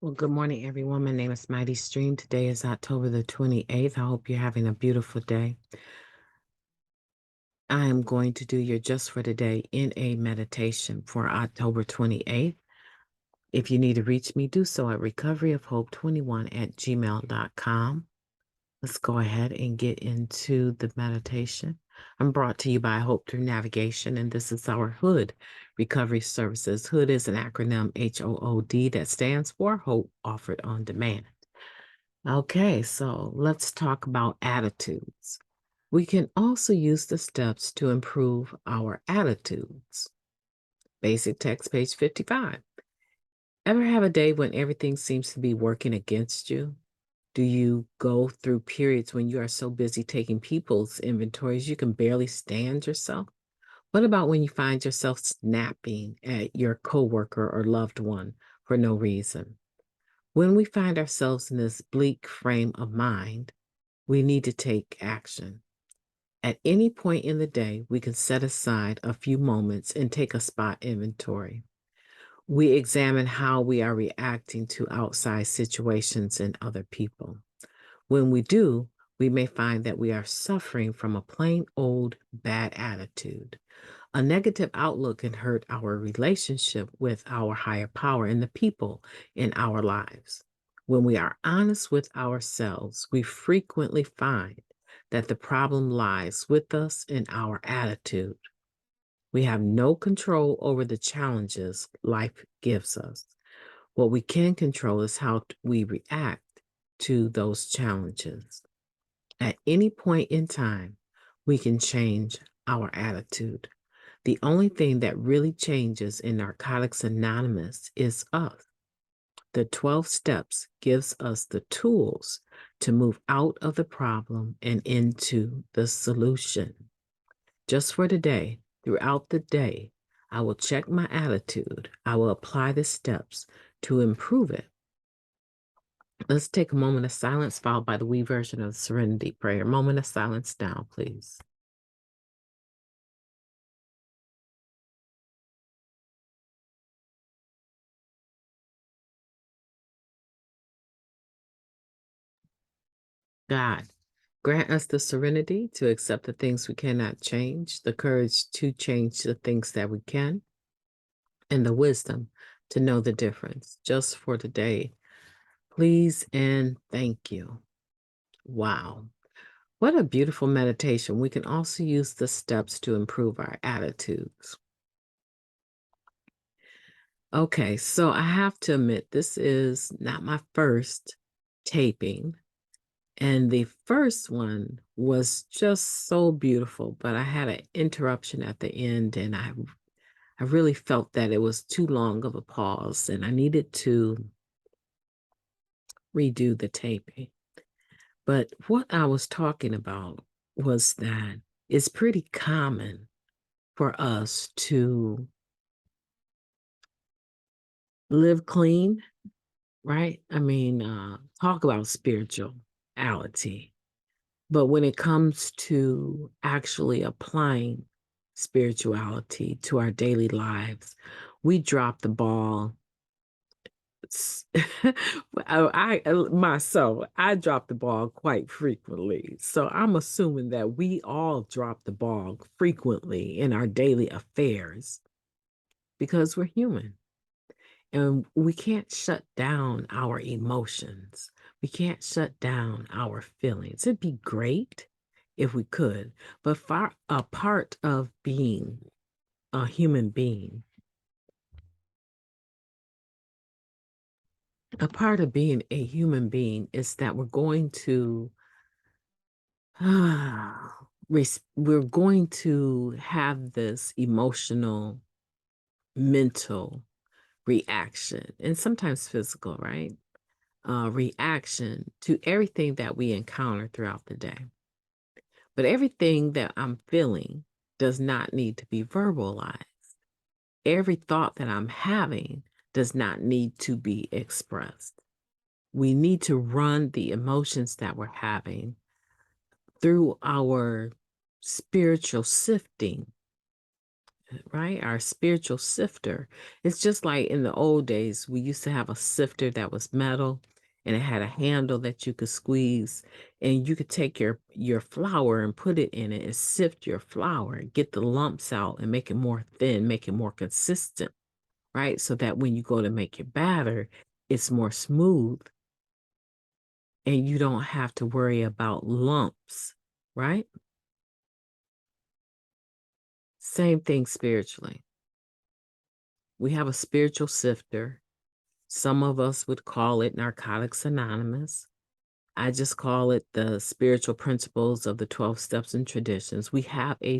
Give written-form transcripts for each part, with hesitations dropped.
Well, good morning, everyone. My name is MightyStream. Today is October the 28th. I hope you're having a beautiful day. I am going to do your Just for Today in a meditation for October 28th. If you need to reach me, do so at recoveryofhope21@gmail.com. Let's go ahead and get into the meditation. I'm brought to you by Hope Through Navigation, and this is our H.O.O.D Recovery Services. H.O.O.D is an acronym H.O.O.D that stands for Hope Offered on Demand. Okay, so let's talk about attitudes. We can also use the steps to improve our attitudes. Basic text, page 55. Ever have a day when everything seems to be working against you? Do you go through periods when you are so busy taking people's inventories you can barely stand yourself? What about when you find yourself snapping at your coworker or loved one for no reason? When we find ourselves in this bleak frame of mind, we need to take action. At any point in the day, we can set aside a few moments and take a spot inventory. We examine how we are reacting to outside situations and other people. When we do, we may find that we are suffering from a plain old bad attitude. A negative outlook can hurt our relationship with our higher power and the people in our lives. When we are honest with ourselves, we frequently find that the problem lies with us and our attitude. We have no control over the challenges life gives us. What we can control is how we react to those challenges. At any point in time, we can change our attitude. The only thing that really changes in Narcotics Anonymous is us. The 12 steps gives us the tools to move out of the problem and into the solution. Just for today, throughout the day, I will check my attitude. I will apply the steps to improve it. Let's take a moment of silence followed by the we version of the Serenity Prayer. Moment of silence now, please. God, grant us the serenity to accept the things we cannot change, the courage to change the things that we can, and the wisdom to know the difference. Just for today, please and thank you. Wow. What a beautiful meditation. We can also use the steps to improve our attitudes. Okay, so I have to admit, this is not my first taping. And the first one was just so beautiful, but I had an interruption at the end, and I really felt that it was too long of a pause, and I needed to redo the taping. But what I was talking about was that it's pretty common for us to live clean, right? I mean, talk about spirituality. But when it comes to actually applying spirituality to our daily lives, we drop the ball. Myself, I drop the ball quite frequently. So I'm assuming that we all drop the ball frequently in our daily affairs because we're human. And we can't shut down our emotions. We can't shut down our feelings. It'd be great if we could, but far a part of being a human being, a part of being a human being is that we're going to we're going to have this emotional, mental reaction, and sometimes physical, right? Reaction to everything that we encounter throughout the day. But everything that I'm feeling does not need to be verbalized. Every thought that I'm having does not need to be expressed. We need to run the emotions that we're having through our spiritual sifting right? Our spiritual sifter. It's just like in the old days, we used to have a sifter that was metal and it had a handle that you could squeeze, and you could take your flour and put it in it and sift your flour, get the lumps out and make it more thin, make it more consistent, right? So that when you go to make your batter, it's more smooth and you don't have to worry about lumps, right? Same thing spiritually. We have a spiritual sifter. Some of us would call it Narcotics Anonymous. I just call it the spiritual principles of the 12 steps and traditions. We have a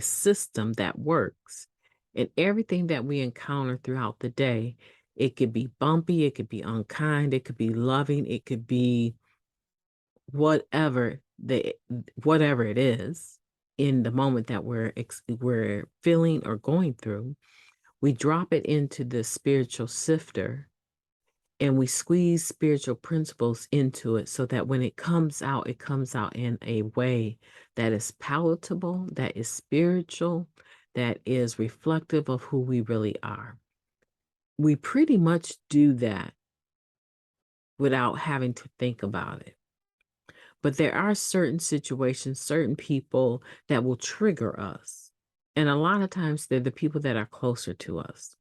system that works. And everything that we encounter throughout the day, it could be bumpy, it could be unkind, it could be loving, it could be whatever whatever it is in the moment that we're feeling or going through. We drop it into the spiritual sifter and we squeeze spiritual principles into it so that when it comes out in a way that is palatable, that is spiritual, that is reflective of who we really are. We pretty much do that without having to think about it. But there are certain situations, certain people that will trigger us. And a lot of times they're the people that are closer to us.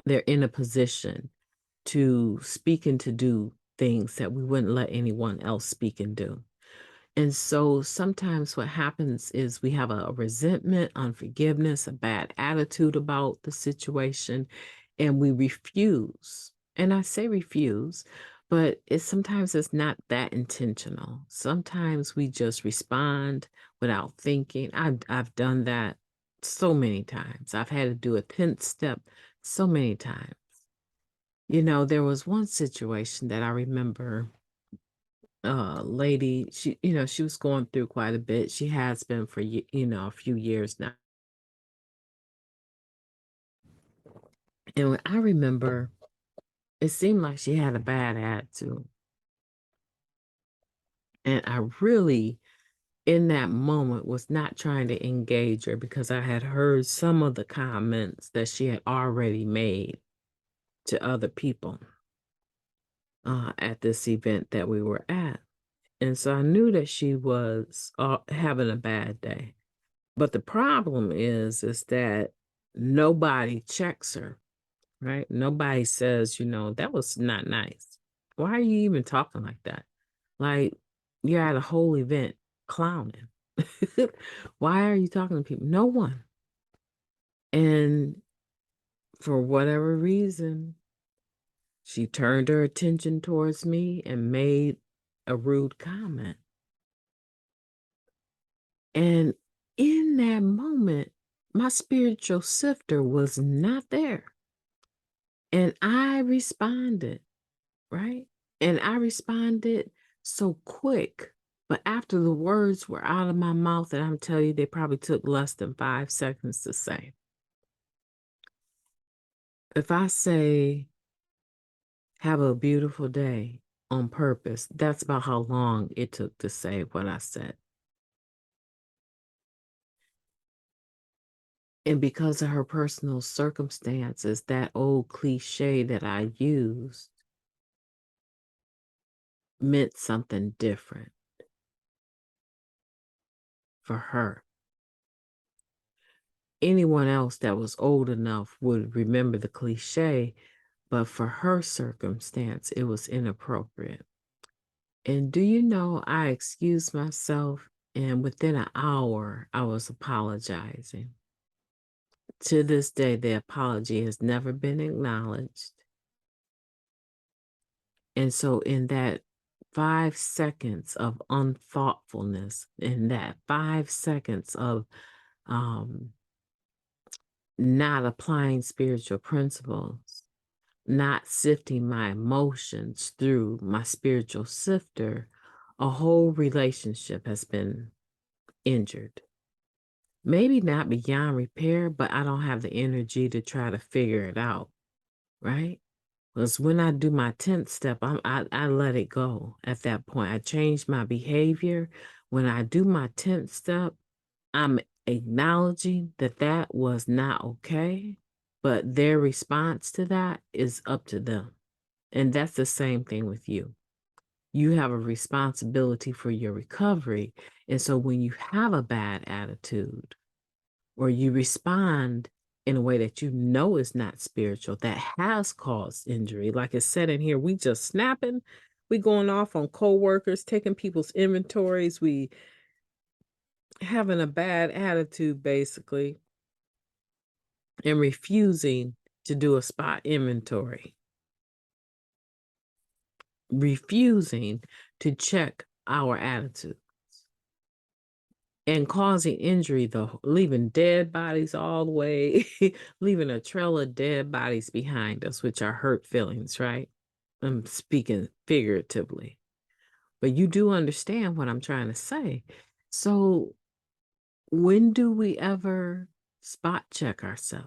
They're in a position to speak and to do things that we wouldn't let anyone else speak and do. And so sometimes what happens is we have a resentment, unforgiveness, a bad attitude about the situation, and we refuse. And I say refuse, but sometimes it's not that intentional. Sometimes we just respond without thinking. I've done that so many times. I've had to do a 10th step so many times. There was one situation that I remember, lady, she was going through quite a bit. She has been for, a few years now. And when I remember, it seemed like she had a bad attitude. And I really, in that moment, was not trying to engage her because I had heard some of the comments that she had already made to other people at this event that we were at. And so I knew that she was having a bad day. But the problem is that nobody checks her, right? Nobody says, that was not nice. Why are you even talking like that? Like, you're at a whole event clowning. Why are you talking to people? No one. And for whatever reason, she turned her attention towards me and made a rude comment. And in that moment, my spiritual sifter was not there. And I responded, right? And I responded so quick. But after the words were out of my mouth, and I'm telling you, they probably took less than 5 seconds to say. If I say, have a beautiful day on purpose, that's about how long it took to say what I said. And because of her personal circumstances, that old cliche that I used meant something different for her. Anyone else that was old enough would remember the cliche, but for her circumstance, it was inappropriate. And do you know, I excused myself, and within an hour, I was apologizing. To this day, the apology has never been acknowledged. And so, in that 5 seconds of unthoughtfulness, in that 5 seconds of not applying spiritual principles, not sifting my emotions through my spiritual sifter, a whole relationship has been injured. Maybe not beyond repair, but I don't have the energy to try to figure it out, right? Because when I do my 10th step, I let it go at that point. I change my behavior. When I do my 10th step, I'm acknowledging that that was not okay, but their response to that is up to them. And that's the same thing with you. You have a responsibility for your recovery. And so when you have a bad attitude or you respond in a way that you know is not spiritual, that has caused injury, like it said in here, we just snapping, we going off on coworkers, taking people's inventories, we having a bad attitude basically, and refusing to do a spot inventory, refusing to check our attitude, and causing injury, though, leaving dead bodies all the way, leaving a trail of dead bodies behind us, which are hurt feelings, right? I'm speaking figuratively, but you do understand what I'm trying to say. So when do we ever spot check ourselves?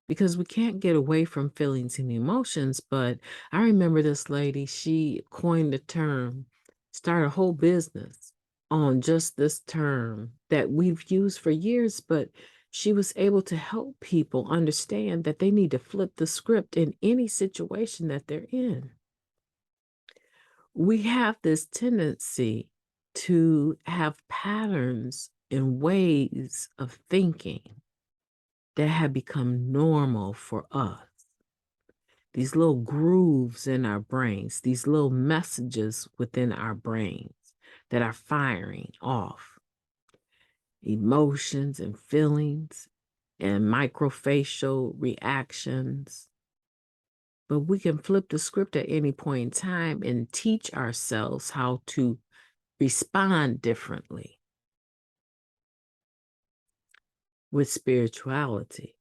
Because we can't get away from feelings and emotions. But I remember this lady, she coined the term, started a whole business on just this term that we've used for years, but she was able to help people understand that they need to flip the script in any situation that they're in. We have this tendency to have patterns and ways of thinking that have become normal for us. These little grooves in our brains, these little messages within our brains that are firing off emotions and feelings and microfacial reactions. But we can flip the script at any point in time and teach ourselves how to respond differently with spirituality.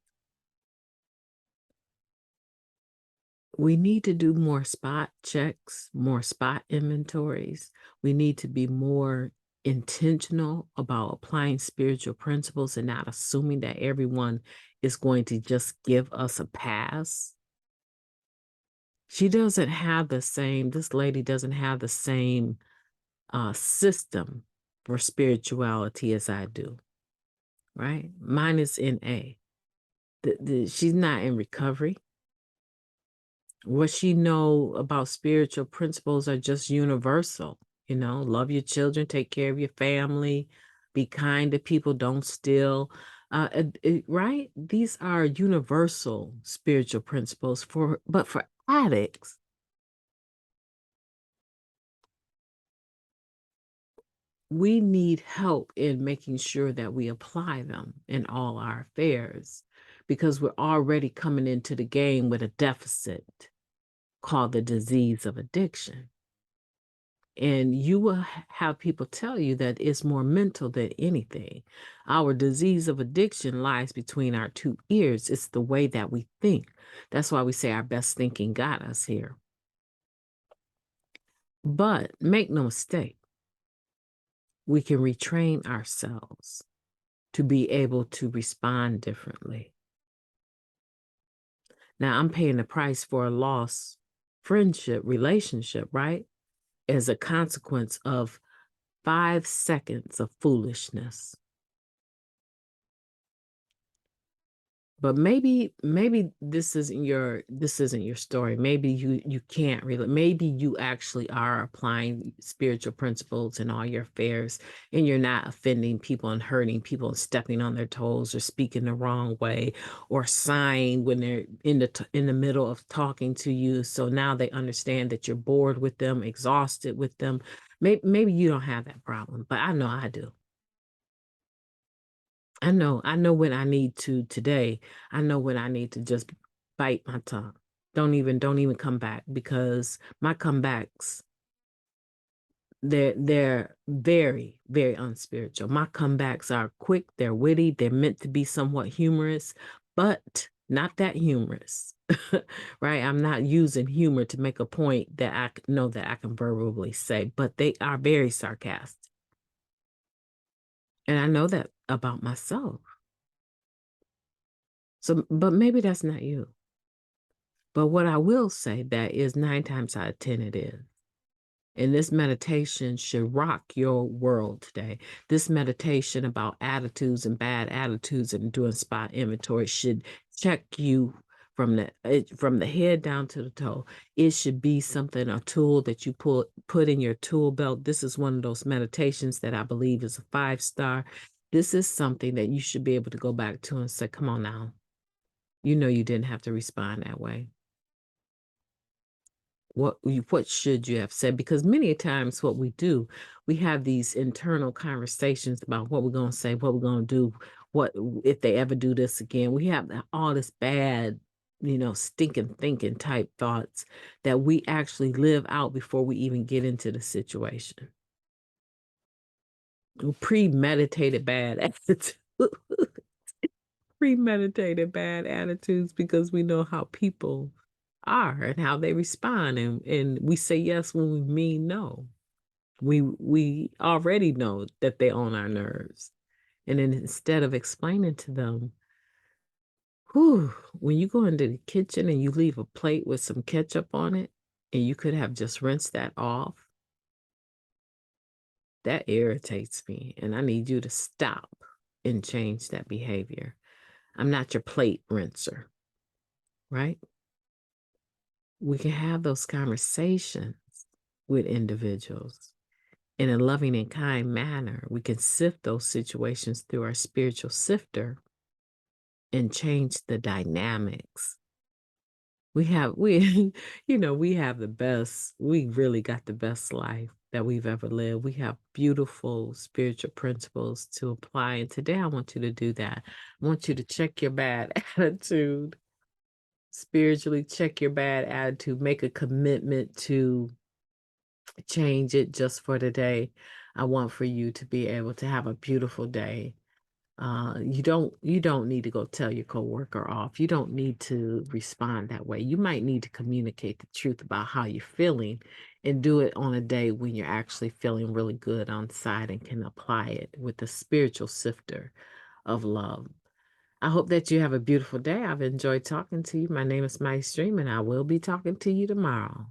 We need to do more spot checks, more spot inventories. We need to be more intentional about applying spiritual principles and not assuming that everyone is going to just give us a pass. She doesn't have the same, this lady doesn't have the same system for spirituality as I do, right? Mine is in A. She's not in recovery. What she know about spiritual principles are just universal. Love your children, take care of your family, be kind to people, don't steal. Right? These are universal spiritual principles but for addicts, we need help in making sure that we apply them in all our affairs because we're already coming into the game with a deficit called the disease of addiction. And you will have people tell you that it's more mental than anything. Our disease of addiction lies between our two ears. It's the way that we think. That's why we say our best thinking got us here. But make no mistake, we can retrain ourselves to be able to respond differently. Now, I'm paying the price for a lost friendship, relationship, right? As a consequence of 5 seconds of foolishness. But maybe this isn't your story. Maybe you can't really, maybe you actually are applying spiritual principles in all your affairs and you're not offending people and hurting people and stepping on their toes or speaking the wrong way or sighing when they're in the middle of talking to you. So now they understand that you're bored with them, exhausted with them. Maybe you don't have that problem, but I know I do. I know when I need to today. I know when I need to just bite my tongue. Don't even come back because my comebacks, they're very, very unspiritual. My comebacks are quick, they're witty, they're meant to be somewhat humorous, but not that humorous. Right? I'm not using humor to make a point that I know that I can verbally say, but they are very sarcastic. And I know that about myself. So, but maybe that's not you. But what I will say that is 9 times out of 10 it is. And this meditation should rock your world today. This meditation about attitudes and bad attitudes and doing spot inventory should check you from the head down to the toe. It should be something, a tool that you put in your tool belt. This is one of those meditations that I believe is a 5-star. This is something that you should be able to go back to and say, come on now. You know you didn't have to respond that way. What should you have said? Because many times what we do, we have these internal conversations about what we're going to say, what we're going to do, what if they ever do this again. We have all this bad, stinking thinking type thoughts that we actually live out before we even get into the situation. Premeditated bad attitude. Premeditated bad attitudes because we know how people are and how they respond, and we say yes when we mean no. We already know that they're on our nerves. And then instead of explaining to them, whew, when you go into the kitchen and you leave a plate with some ketchup on it, and you could have just rinsed that off, that irritates me. And I need you to stop and change that behavior. I'm not your plate rinser, right? We can have those conversations with individuals in a loving and kind manner. We can sift those situations through our spiritual sifter and change the dynamics. We have we we have the best, we really got the best life that we've ever lived. We have beautiful spiritual principles to apply. And today I want you to do that. I want you to check your bad attitude. Spiritually check your bad attitude. Make a commitment to change it just for today. I want for you to be able to have a beautiful day. You don't need to go tell your coworker off. You don't need to respond that way. You might need to communicate the truth about how you're feeling and do it on a day when you're actually feeling really good on side and can apply it with the spiritual sifter of love. I hope that you have a beautiful day. I've enjoyed talking to you. My name is MightyStream, and I will be talking to you tomorrow.